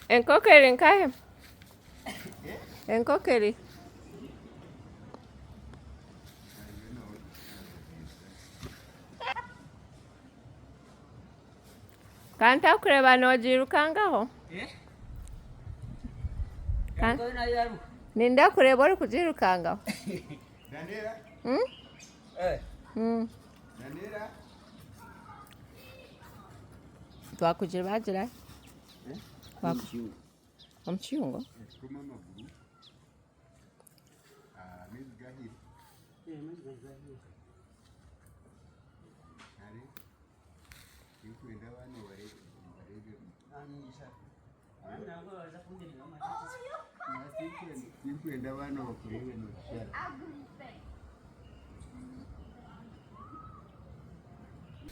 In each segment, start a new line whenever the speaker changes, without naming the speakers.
Enkokeri nkae. Enkokeri. Kanta kureba nojirukangaho? Ninda kureba ori kujirukangaho.
Daniella? Daniella?
Twakujibagira? Omukyungo?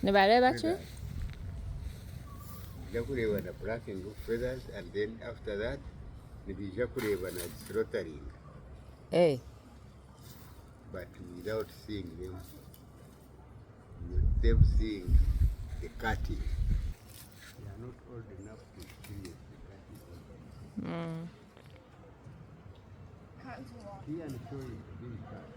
Nibareba ki?
Kureba na plucking of feathers, and then after that nibija kureba na slaughtering, but without seeing them seeing the cutting. They are not old enough to experience the cutting. Here and show you being cut.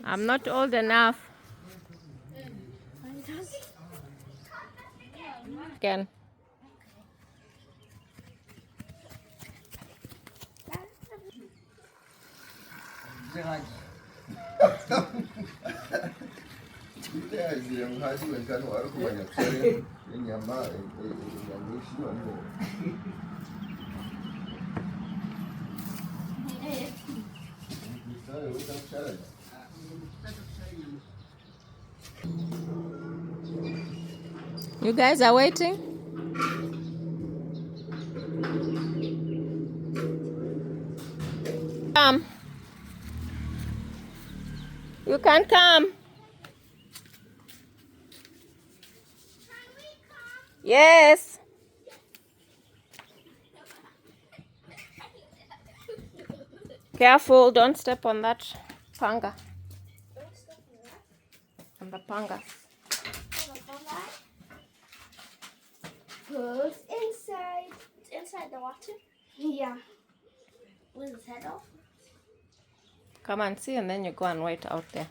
I'm not old enough. Again. You guys are waiting? Come. You can come. Yes. Careful, don't step on that panga. On the panga.
Who's inside? It's inside the water? Yeah. With his head off?
Come and see, and then you go and wait out there.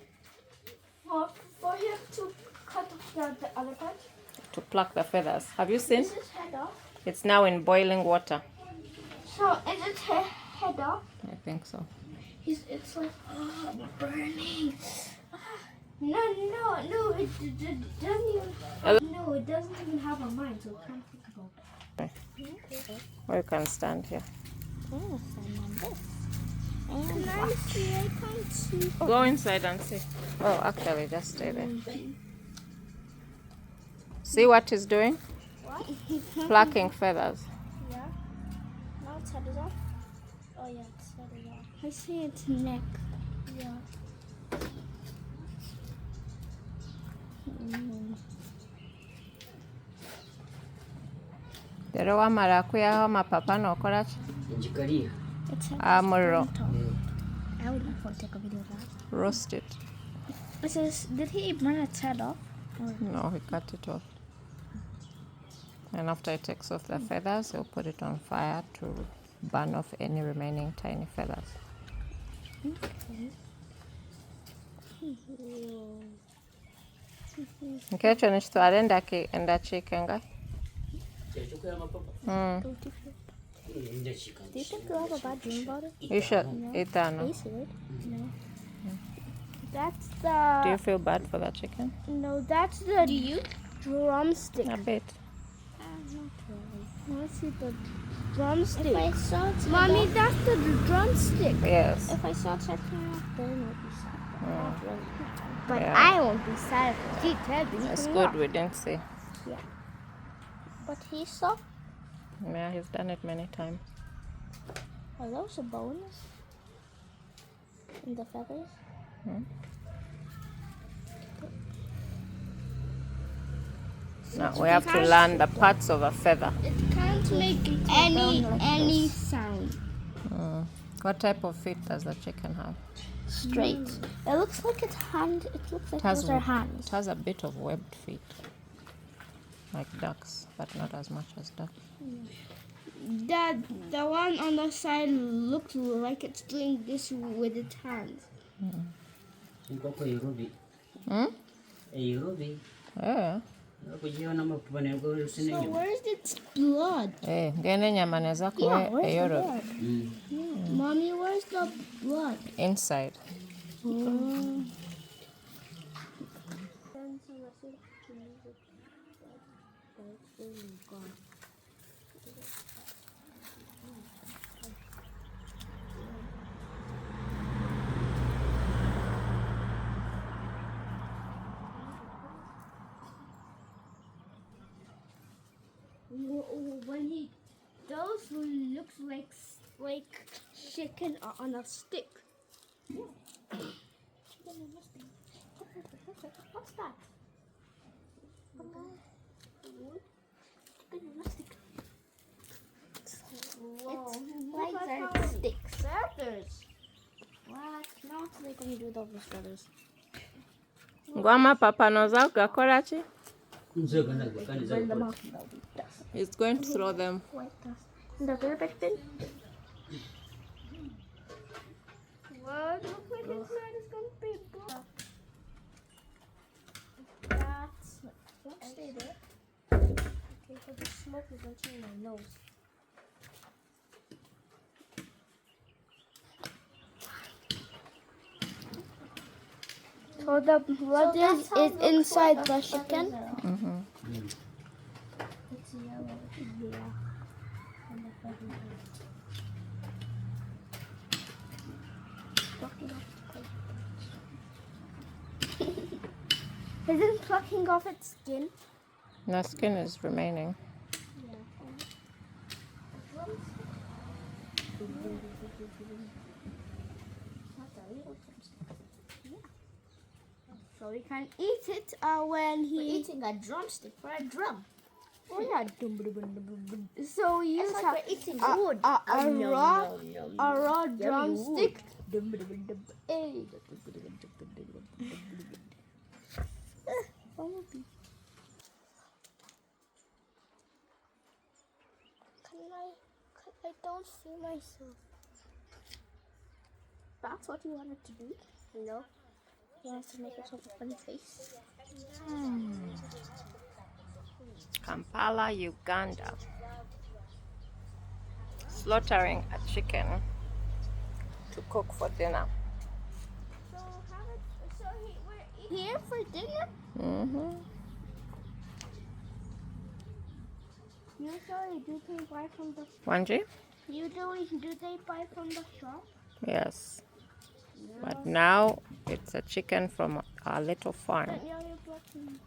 For him to cut off the other part?
To pluck the feathers. Have you seen?
Is his head off?
It's now in boiling water.
So is it head off?
I think so.
It's like, burning. No, it doesn't even. No, it doesn't even have a mind, so it can't think about it.
Or you can stand here.
Oh, stand on this. Can I see? I can't see.
Go inside and see. Oh, actually, just stay there. See what he's doing?
What?
Plucking feathers.
Yeah. Now its head is off. Oh yeah, its head is off. I see its neck. Yeah.
Rero wamara kuyaho amapapa nokora ki?
Njikalia.
Amuro.
I would like to take a video of that.
Roast it.
Did he burn its head off?
No, he cut it off. And after he takes off the feathers, he'll put it on fire to burn off any remaining tiny feathers. Okay, ekyo nikitwala endakiika nga?
Do you think you'll have a bad dream about it?
You should eat that, no?
Taste it. No. That's
Do you feel bad for the chicken?
No, that's the. Do you? Drumstick.
A bit.
Not really. Let's see the drumstick. If I saw it,
Mommy, that's the drumstick.
Yes.
If I saw it then I'd be sad. Not really.
But
Yeah.
I won't be sad if he tells me.
It's good we didn't see.
But he saw.
Yeah, he's done it many times.
Are those a bonus? In the feathers?
Now we have to learn the parts of a feather.
It can't make any sound.
What type of feet does the chicken have?
Straight. It looks like its hand. It looks like those are hands.
It has a bit of webbed feet, like ducks, but not as much as ducks.
The one on the side looks like it's doing this with its hands.
Yeah.
So where's its blood?
Ngene nyama naweza
Yeah,
kuwe
where's the
eyoro
blood? Mommy, where's the blood?
inside.
When he does, looks like chicken on a stick. What's that? Whoa. Its legs are sticks. Feathers. What? Now it's like when you do those feathers.
Ngwama papa noza gakora chi?
Bring them off.
He's going to throw them.
Like this. The very big thing. What? Looks like inside is going to be black. That's. Don't stay there. Okay, because the smoke is entering my nose. So the blood is inside the chicken?
Mm-hmm.
It's yellow. Yeah. And the feathers are- Is it plucking off its skin?
The skin is remaining.
So we can eat it when he...
We're eating a drumstick for a drum.
Oh yeah. So we use
It's like we're eating wood.
a raw drumstick. I don't see myself.
That's what you wanted to do?
No.
You wanted to make yourself a funny face?
Kampala, Uganda. Slaughtering a chicken to cook for dinner.
We're here for dinner?
Mm-hmm.
Usually do they buy from the
Wanji?
do they buy from the shop?
Yes. But now it's a chicken from our little farm.
But now you're blocking.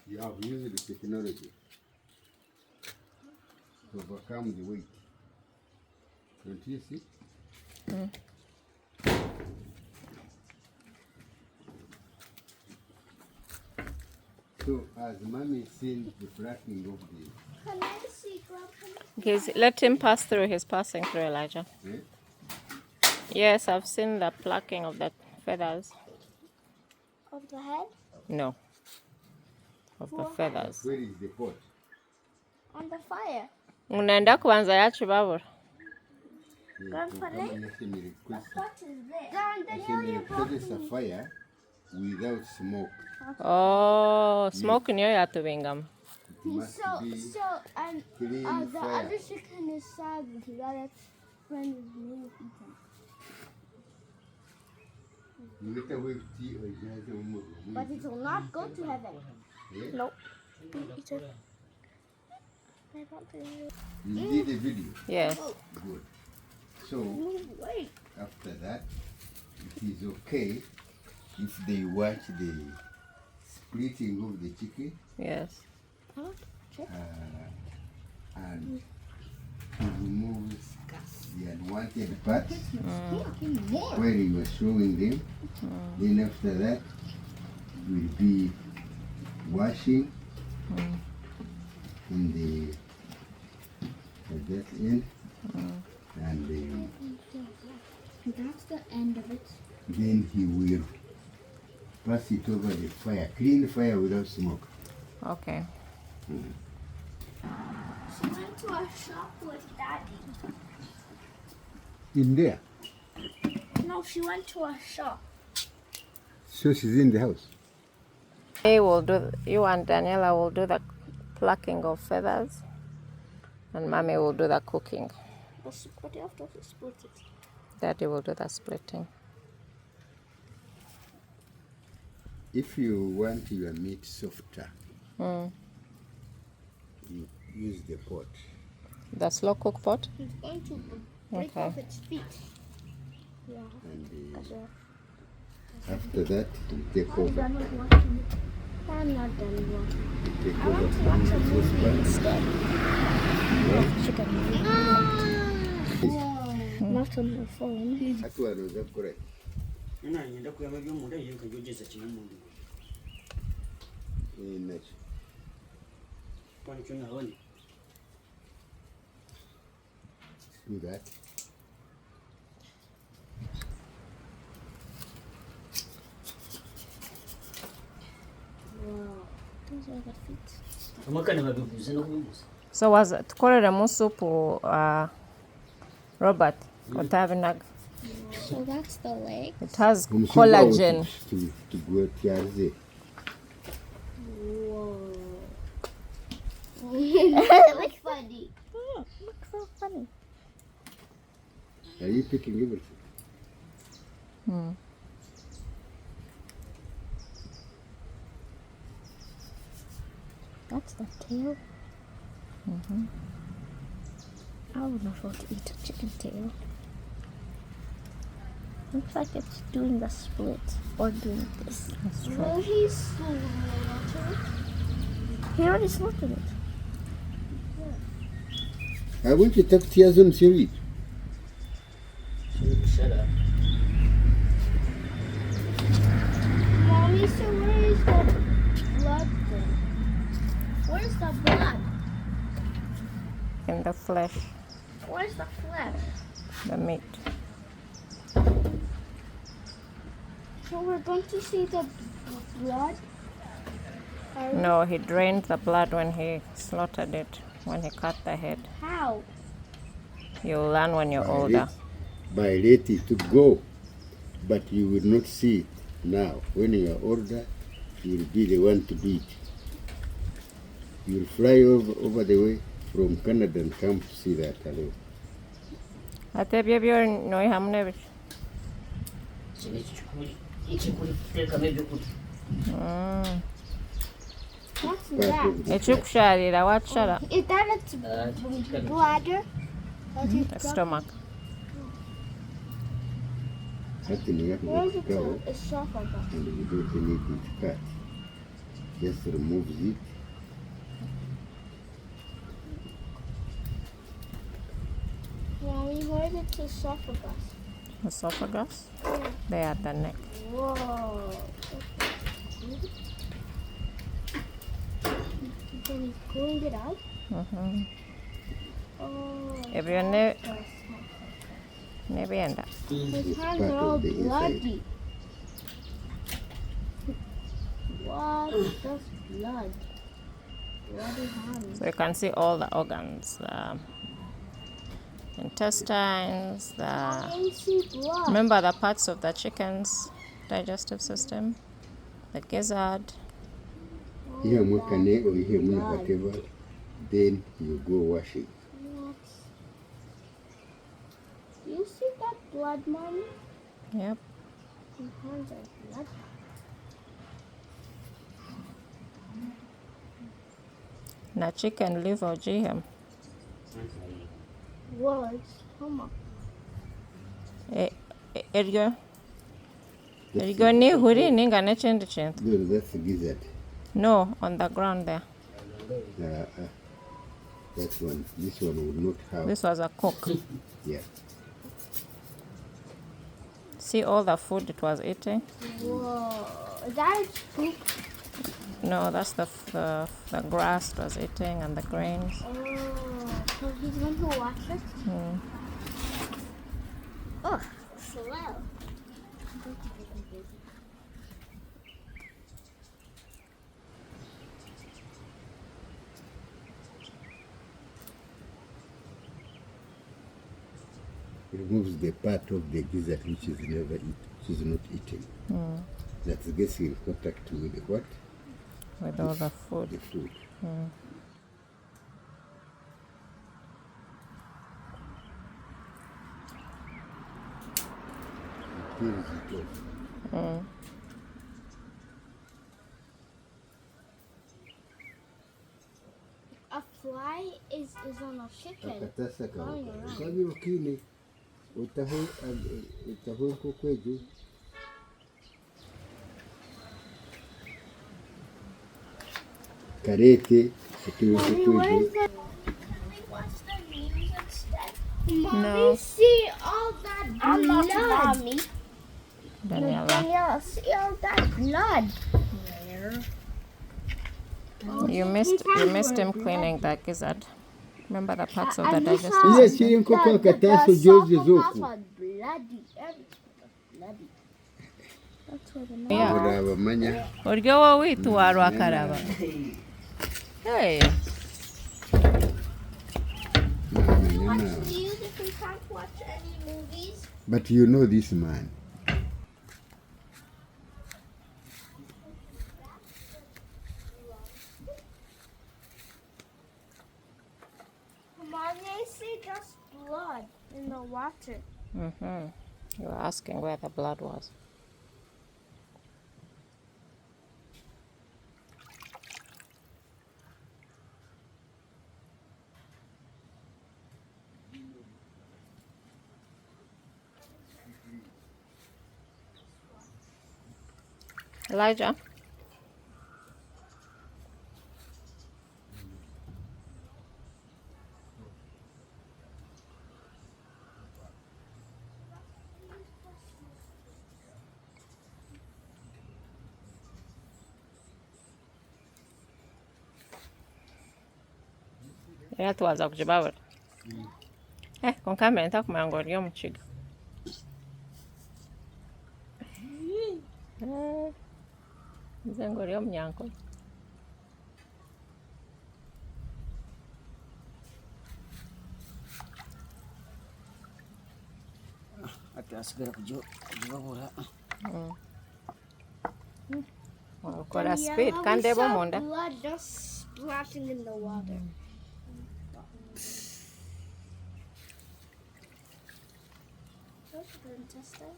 You have used the technology to overcome the weight. Don't you see? So, as mommy seen the flattening of the...
Can I see Grandpa?
Let him pass through. He's passing through, Elijah.
Eh?
Yes, I've seen the plucking of the feathers.
Of the head?
No. Of the feathers.
Where is the pot?
On the fire.
Unaenda kuanza ya chibabura.
Grandpa,
Come and let me request.
What is this?
I can request a fire without smoke.
Oh, smoke niyo yatubingamo.
It must be
And
clean
the
fire.
other chicken is sad that its friend is being eaten.
You get away with tea or just a
But it will not go to heaven.
Nope.
Eat it. I want to eat
You did a video.
Yes.
Good. So,
Wait.
after that, it is okay if they watch the splitting of the chicken
Yes.
and to remove the unwanted parts where he was showing them. Then after that, we'll be washing in the at that end, and
That's the end of it.
then he will pass it over the fire, clean fire without smoke.
Okay.
She went to a shop with Daddy.
In there,
No, she went to a shop.
so she's in the house.
You and Daniela will do the plucking of feathers, and Mommy will do the cooking.
But you have to split it.
Daddy will do the splitting.
If you want your meat softer, you use the pot.
The slow cook pot?
He's going to break
Okay.
off its feet. Yeah.
And
As well.
after that, you take
I'm
over.
done with watching it. I'm not done with watching it.
You take
I want to
over
watch a
from the
movie
saucepan.
instead. Chicken movie. Not on my phone.
That one was correct. Do that.
Wow. Those are the feet.
So was it tukolere soup Robert otabinaga?
So that's the leg.
It has
Omusumba
collagen.
to go tiaze.
Whoa. Looks funny. Looks so funny.
Are you picking everything?
That's the tail. I would not want to eat a chicken tail. Looks like it's doing the split or doing this.
That's true.
Will he slaughter
He already slaughtered it.
I want you to take tears on seaweed.
Shut up.
Mommy, so where is the blood then? Where's the blood?
In the flesh,
Where's the flesh?
the meat.
So we're going to see the blood?
No, he drained the blood when he slaughtered it, when he cut the head.
How?
You'll learn when you're
By
older.
let it to go, but you will not see it now. When you are older, you will be the one to do it. You will fly over the way from Canada and come to see that alone.
Ate ebyo by'onyoyihamu n'ebiki?
Kino ekikuteekamu ebyokulya.
What's
Part
that?
of the
Ekikukyalira wakisala?
Is that its bladder? That's its
The stomach.
happening at
Where is
the
it?
cow,
It's soft like that.
and you don't need it cut. Just remove it.
Mommy, where is its esophagus?
Esophagus? There at the neck.
Whoa. Then he's pulling it out?
Mhm.
Oh.
Ebyo n'ebyenda.
His
It's
hands
part
are all
of the inside.
bloody. What? That's blood. Bloody hands.
So you can see all the organs, the intestines, the...
I see blood.
Remember the parts of the chicken's digestive system? The gizzard.
Here, mukane or here, whatever. Then you go wash it.
What? You see that blood, Mommy?
Yep.
His hands are blood.
Na chicken liver ogihem.
Was. Come on.
Eryo nihuri ninga n'ekindi kintu.
No, that's the gizzard.
No, on the ground there.
That one. This one would not have.
This was a cook.
Yeah.
See all the food it was eating?
Whoa. Is that its poop?
No, that's the grass it was eating and the grains.
Oh. So he's going to watch it? Oh, slow.
Removes the part of the gizzard which is never eat, which is not eaten. That gets in contact with the what?
With all the food.
The food. It peels it off.
A fly is on a chicken.
Akatasa
Flying around.
kabiro kine utaho kokweju. Karete
Mommy,
kweju.
where's the... Can we watch the news instead? Mommy,
No.
see all that blood. I'm not mommy.
Daniela.
Daniela, see all that blood.
You missed him cleaning the gizzard. Remember the parts of the
And this
digestive
one-
Ile
system?
chiri nkoko
The
akataso George
esophagus
zoku.
was bloody. Everything was bloody. That's where the
Yeah.
Ora manya.
Oryo wo witu warwa karaba. Hey.
Manya.
News if we can't watch any movies.
But you know this man.
Mommy, I see just blood in the water.
You were asking where the blood was. Elijah? Era tuwaza kugibabura. Con kamera ntakumanya ngu ori omu kigo. Nze ngu ori omu Nyankole.
ati asigara kugibabura.
Okora speed kandi eba omunda.
Blood just splashing in the water. Those are the intestines?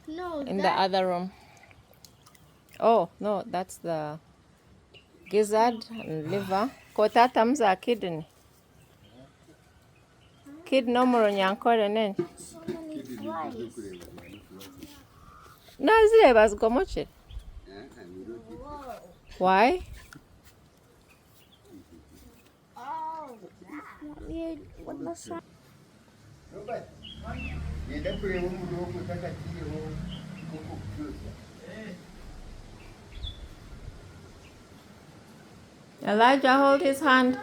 No,
In the other room. Oh, no, that's the gizzard and liver. Kotata mza kidney. Kidney omuro Nyankole nene.
so many flies.
Nazireba zigomokire.
Whoa.
Why?
Oh, that. Weird. What the sound?
Robert. Yenda kureba umuntu wo kutaka kiriho koko kucyusa.
Elijah, hold his hand.